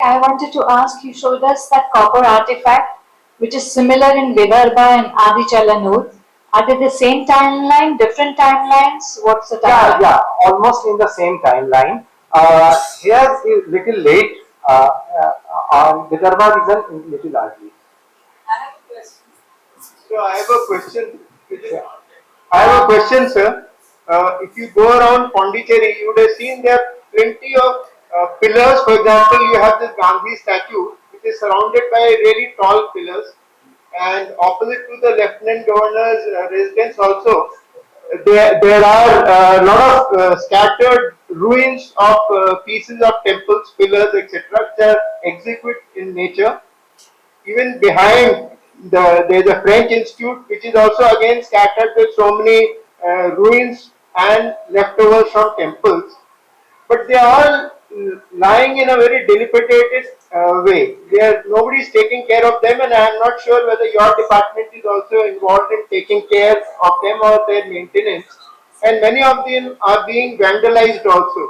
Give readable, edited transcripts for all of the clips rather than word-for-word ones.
I wanted to ask, you showed us that copper artifact, which is similar in Vidarbha and Adichalanur. Are they the same timeline, different timelines? What's the timeline? Yeah, almost in the same timeline. Here is little late. On Vidarbha is a little early. So I have a question. I have a question, sir. If you go around Pondicherry, you would have seen there are plenty of pillars. For example, you have this Gandhi statue, which is surrounded by really tall pillars, and opposite to the Lieutenant Governor's residence also, there are a lot of scattered ruins of pieces of temples, pillars, etc., which are exquisite in nature. Even behind there's a French institute which is also again scattered with so many ruins and leftovers from temples, but they are all lying in a very dilapidated way. Nobody is taking care of them, and I am not sure whether your department is also involved in taking care of them or their maintenance. And many of them are being vandalized also.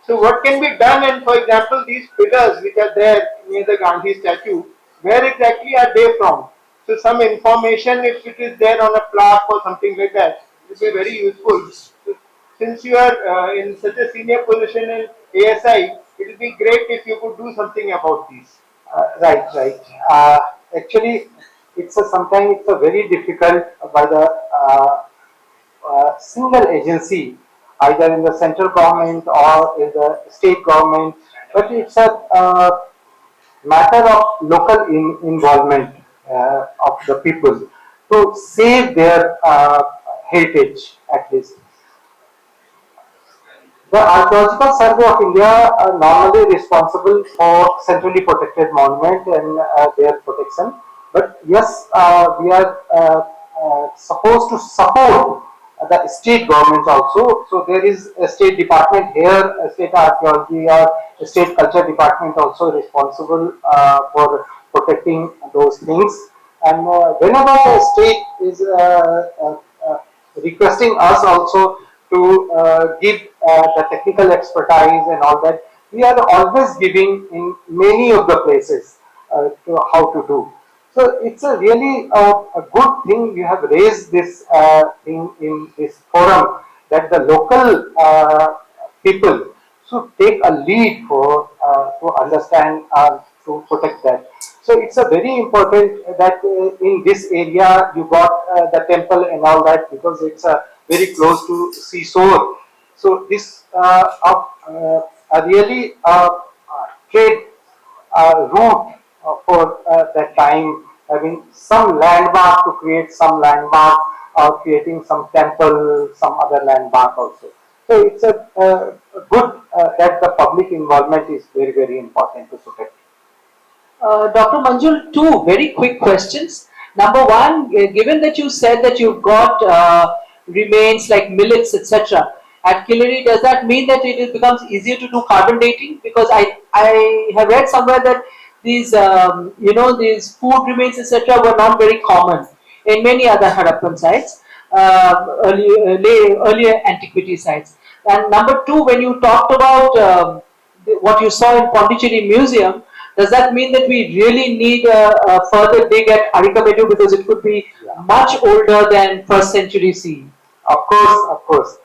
So what can be done? And for example, these pillars which are there near the Gandhi statue, where exactly are they from? So some information, if it is there on a plaque or something like that, would be very useful. So since you are in such a senior position in ASI, it would be great if you could do something about these. Right. Actually, sometimes it's a very difficult by the single agency, either in the central government or in the state government, but it's a matter of local involvement of the people to save their heritage at least. The Archaeological Survey of India are normally responsible for centrally protected monument and their protection. But yes, we are supposed to support the state government also. So there is a state department here, a state archaeology or a state culture department also responsible for protecting those things. And whenever the state is requesting us also to give the technical expertise and all that. We are always giving in many of the places to how to do. So it's a really a good thing you have raised this thing in this forum that the local people should take a lead for to understand to protect that. So it's a very important that in this area you got the temple and all that because it's very close to seashore. So this a really trade route for that time having some landmark to create some landmark or creating some temple, some other landmark also. So it's a good that the public involvement is very important to protect. Dr. Manjul, two very quick questions. Number one, given that you said that you've got remains like millets, etc., at Killary, does that mean that it becomes easier to do carbon dating? Because I have read somewhere that these these food remains, etc., were not very common in many other Harappan sites, earlier antiquity sites. And number two, when you talked about what you saw in Pondicherry Museum, does that mean that we really need a further dig at Arikamedu because it could be much older than first century CE? Of course.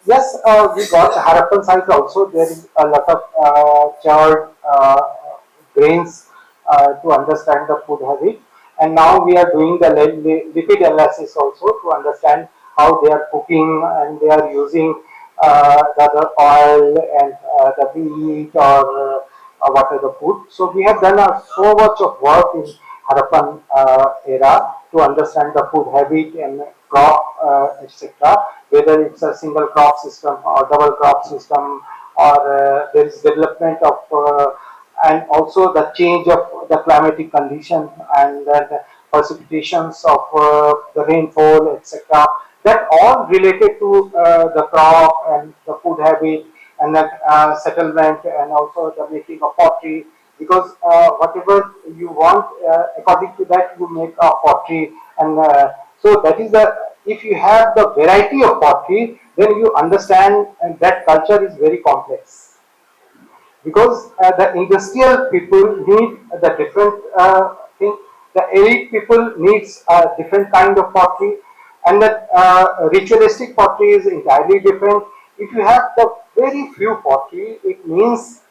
Yes, we got Harappan site also. There is a lot of charred grains to understand the food habit. And now we are doing the lipid analysis also to understand how they are cooking and they are using the oil and the meat or what are the food. So we have done so much of work in Harappan era to understand the food habit and crop, etc. Whether it's a single crop system or double crop system, or there is development of and also the change of the climatic condition and the precipitations of the rainfall, etc. That all related to the crop and the food habit and the settlement and also the making of pottery, because whatever you want according to that you make a pottery. And so that is the, if you have the variety of pottery, then you understand, and that culture is very complex. because the industrial people need the different thing. The elite people needs a different kind of pottery, and the ritualistic pottery is entirely different. If you have the very few pottery, it means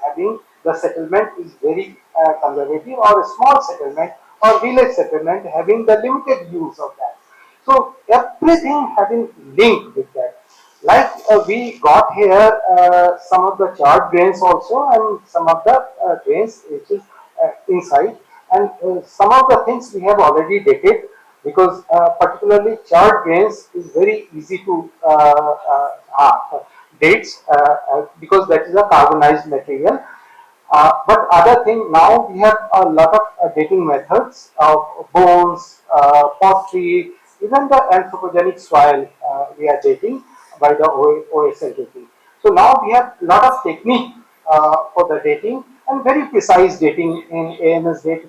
having the settlement is very conservative, or a small settlement or village settlement having the limited use of that. So everything having linked with that. Like we got here some of the charred grains also, and some of the grains which is inside, and some of the things we have already dated, because particularly charred grains is very easy to dates, because that is a carbonized material. But other thing, now we have a lot of dating methods of bones, pottery, even the anthropogenic soil we are dating by the OSL dating. So now we have a lot of technique for the dating, and very precise dating in AMS date.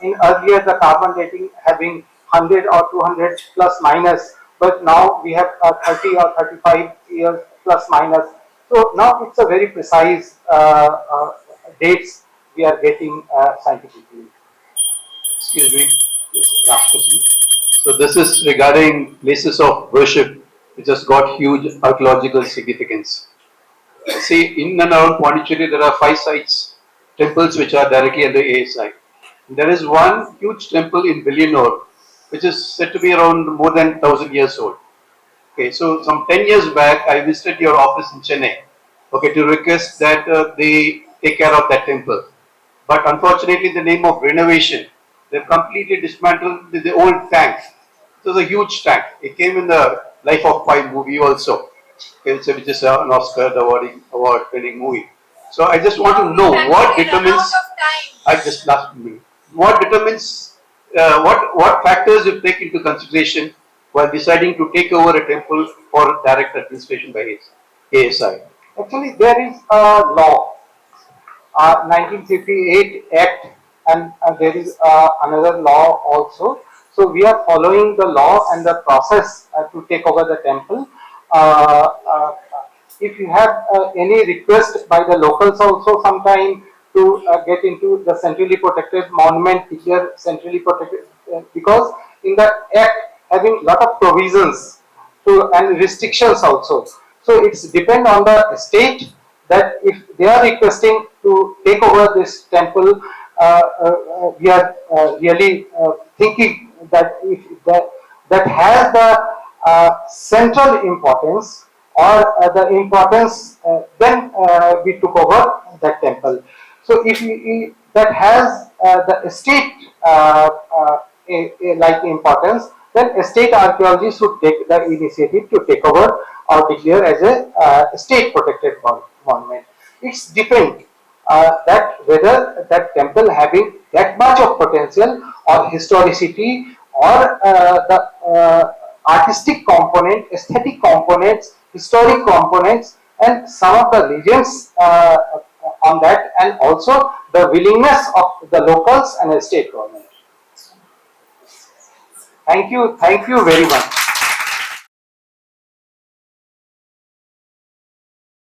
In earlier the carbon dating having 100 or 200 plus minus, but now we have 30 or 35 years plus minus. So now it's a very precise dates we are getting scientifically. Excuse me. Yes, last question. So this is regarding places of worship which has got huge archaeological significance. See, in and around Pondicherry, there are 5 sites, temples which are directly under ASI. There is one huge temple in Villanore, which is said to be around more than 1,000 years old. Okay, so some 10 years back, I visited your office in Chennai, okay, to request that they take care of that temple. But unfortunately, in the name of renovation, they've completely dismantled the old tank. It was a huge tank. It came in the Life of Pi movie also, okay, which is an Oscar award-winning movie. So I just want to know what determines. I just last minute. What determines what factors you take into consideration while deciding to take over a temple for direct administration by ASI? Actually, there is a law, 1958 Act, and there is another law also. So we are following the law and the process to take over the temple. Uh, uh, if you have any request by the locals also sometime to get into the centrally protected monument, declare centrally protected, because in the Act having lot of provisions to and restrictions also. So it's depend on the state that if they are requesting to take over this temple, we are really thinking that if that has the central importance, or the importance, then we took over that temple. So if that has the state like importance, then state archaeology should take the initiative to take over or declare as a state protected monument. It's depend that whether that temple having that much of potential or historicity, or the artistic component, aesthetic components, historic components, and some of the legends on that, and also the willingness of the locals and the state government. Thank you very much.